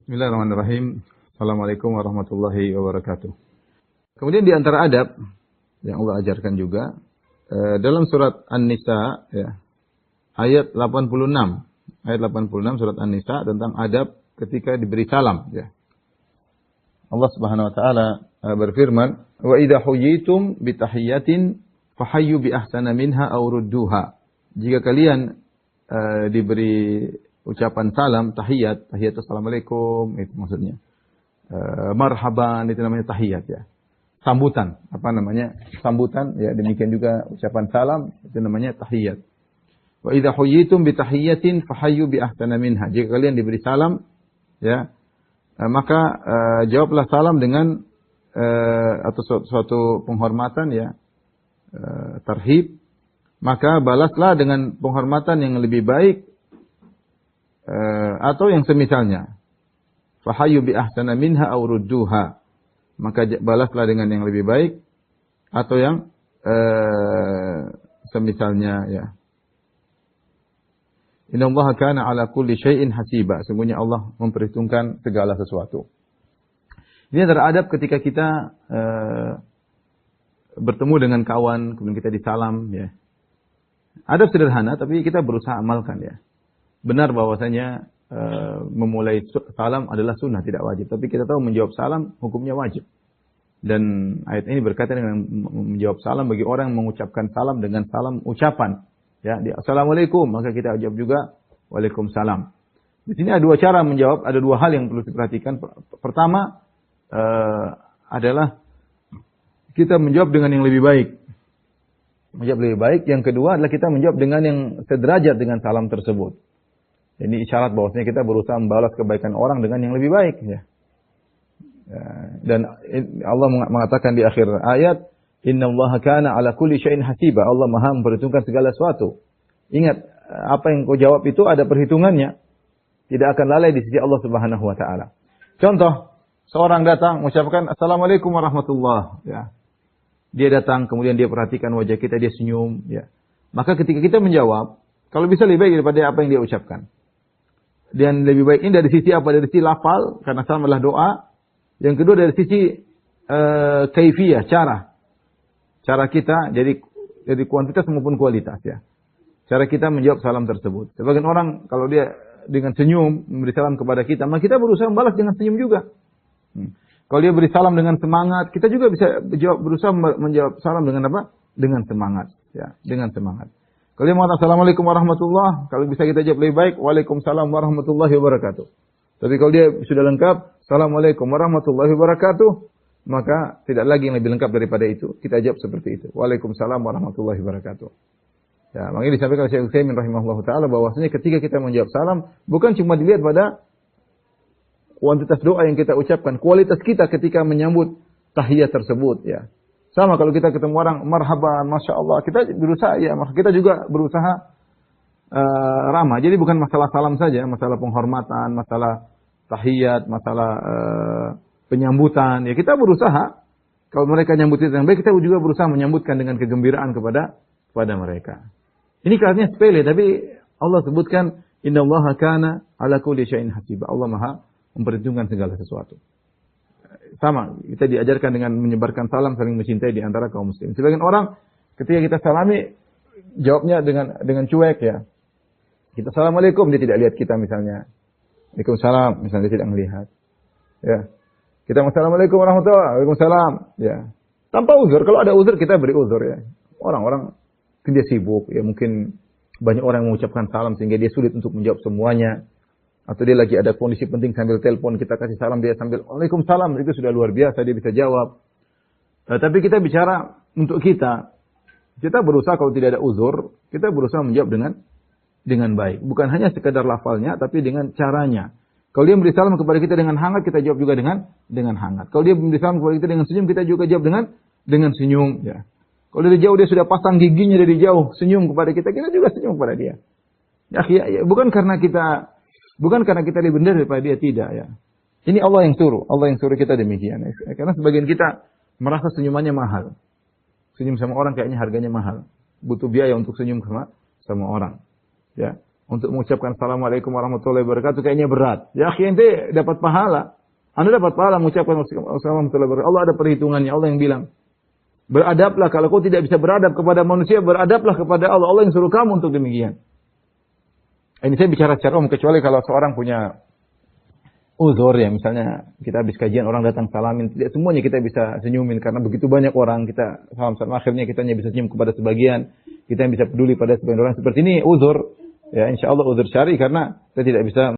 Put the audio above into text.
Bismillahirrahmanirrahim. Assalamualaikum warahmatullahi wabarakatuh. Kemudian di antara adab yang Allah ajarkan juga dalam surat An-Nisa ya, ayat 86. Ayat 86 surat An-Nisa tentang adab ketika diberi salam ya. Allah Subhanahu wa taala berfirman, "Wa idza huyyitum bi tahiyyatin fahayyu bi ahsana minha aw rudduha." Jika kalian diberi ucapan salam, tahiyat assalamualaikum, itu maksudnya. Marhaban, itu namanya tahiyat ya. Sambutan, apa namanya? Sambutan, ya demikian juga ucapan salam, itu namanya tahiyat. Wa idza huyyitum bi tahiyyatin fahayyu bi ahsana minha. Jika kalian diberi salam, ya, maka jawablah salam dengan atau suatu penghormatan ya, tarhib, maka balaslah dengan penghormatan yang lebih baik atau yang semisalnya. Fahayyu bi ahsana minha aw rudduha. Maka balaslah dengan yang lebih baik atau yang semisalnya ya. Innallaha kana ala kulli syai'in hasiba. Sungguhnya Allah memperhitungkan segala sesuatu. Ini adalah adab ketika kita bertemu dengan kawan, kemudian kita disalam ya. Adab sederhana tapi kita berusaha amalkan ya. Benar bahwasanya memulai salam adalah sunnah, tidak wajib. Tapi kita tahu menjawab salam hukumnya wajib. Dan ayat ini berkaitan dengan menjawab salam bagi orang yang mengucapkan salam dengan salam ucapan. Ya, assalamualaikum, maka kita jawab juga waalaikumsalam. Di sini ada dua cara menjawab, ada dua hal yang perlu diperhatikan. Pertama adalah kita menjawab dengan yang lebih baik. Menjawab lebih baik. Yang kedua adalah kita menjawab dengan yang sederajat dengan salam tersebut. Ini isyarat bahwasanya kita berusaha membalas kebaikan orang dengan yang lebih baik ya. Dan Allah mengatakan di akhir ayat, "Innallaha kana ala kulli syai'in hasiba." Allah Maha memperhitungkan segala sesuatu. Ingat, apa yang kau jawab itu ada perhitungannya. Tidak akan lalai di sisi Allah Subhanahu wa taala. Contoh, seorang datang mengucapkan assalamualaikum warahmatullahi ya. Dia datang kemudian dia perhatikan wajah kita, dia senyum ya. Maka ketika kita menjawab, kalau bisa lebih baik daripada apa yang dia ucapkan. Dan lebih baik ini dari sisi apa? Dari sisi lafal, karena salam adalah doa. Yang kedua dari sisi kaifiyah, cara kita, jadi kuantitas maupun kualitas ya. Cara kita menjawab salam tersebut. Sebagian orang kalau dia dengan senyum memberi salam kepada kita, maka kita berusaha membalas dengan senyum juga. Kalau dia beri salam dengan semangat, kita juga bisa berusaha menjawab salam dengan apa? Dengan semangat ya, dengan semangat. Kalau dia mengatakan assalamualaikum warahmatullahi, kalau bisa kita jawab lebih baik, waalaikumsalam warahmatullahi wabarakatuh. Tapi kalau dia sudah lengkap, assalamualaikum warahmatullahi wabarakatuh, maka tidak lagi yang lebih lengkap daripada itu. Kita jawab seperti itu. Waalaikumsalam warahmatullahi wabarakatuh. Ya, makanya disampaikan Syekh Utsaimin rahimahullahu taala bahwasanya ketika kita menjawab salam, bukan cuma dilihat pada kuantitas doa yang kita ucapkan, kualitas kita ketika menyambut tahiyat tersebut ya. Sama kalau kita ketemu orang marhaban, masya Allah, kita berusaha ya, kita juga berusaha ramah. Jadi bukan masalah salam saja, masalah penghormatan, masalah tahiyat, masalah penyambutan. Ya kita berusaha. Kalau mereka nyambut itu yang baik, kita juga berusaha menyambutkan dengan kegembiraan kepada mereka. Ini kelihatannya sepele, tapi Allah sebutkan innallaha kana ala kulli syai'in hasiba. Allah Maha memperhitungkan segala sesuatu. Sama, kita diajarkan dengan menyebarkan salam saling mencintai di antara kaum muslim. Sebagian orang ketika kita salami jawabnya dengan cuek ya. Kita assalamualaikum, dia tidak lihat kita misalnya. Waalaikumsalam, misalnya dia tidak melihat. Ya. Kita assalamualaikum warahmatullahi wabarakatuh. Waalaikumsalam, ya. Tanpa uzur, kalau ada uzur kita beri uzur ya. Orang-orang dia sibuk ya, mungkin banyak orang yang mengucapkan salam sehingga dia sulit untuk menjawab semuanya. Atau dia lagi ada kondisi penting sambil telepon, kita kasih salam, dia sambil waalaikumsalam, itu sudah luar biasa, dia bisa jawab. Tapi kita bicara untuk kita berusaha kalau tidak ada uzur, kita berusaha menjawab dengan baik. Bukan hanya sekadar lafalnya, tapi dengan caranya. Kalau dia beri salam kepada kita dengan hangat, kita jawab juga dengan hangat. Kalau dia beri salam kepada kita dengan senyum, kita juga jawab dengan senyum. Ya. Kalau dari jauh dia sudah pasang giginya dari jauh, senyum kepada kita juga senyum kepada dia. Ya, bukan karena kita lebih benar daripada dia, tidak ya. Ini Allah yang suruh kita demikian. Karena sebagian kita merasa senyumannya mahal. Senyum sama orang kayaknya harganya mahal. Butuh biaya untuk senyum sama orang. Ya. untuk mengucapkan Assalamualaikum warahmatullahi wabarakatuh kayaknya berat. Ya akhi, ente dapat pahala. Anda dapat pahala mengucapkan Assalamualaikum warahmatullahi wabarakatuh. Allah ada perhitungannya. Allah yang bilang, beradablah, kalau kau tidak bisa beradab kepada manusia, beradablah kepada Allah. Allah yang suruh kamu untuk demikian. Ini saya bicara secara umum, kecuali kalau seorang punya uzur ya, misalnya kita habis kajian orang datang salamin, tidak semuanya kita bisa senyumin karena begitu banyak orang, kita salam-salam akhirnya kita hanya bisa senyum kepada sebagian, kita yang bisa peduli pada sebagian orang seperti ini uzur ya, insya Allah uzur syar'i karena kita tidak bisa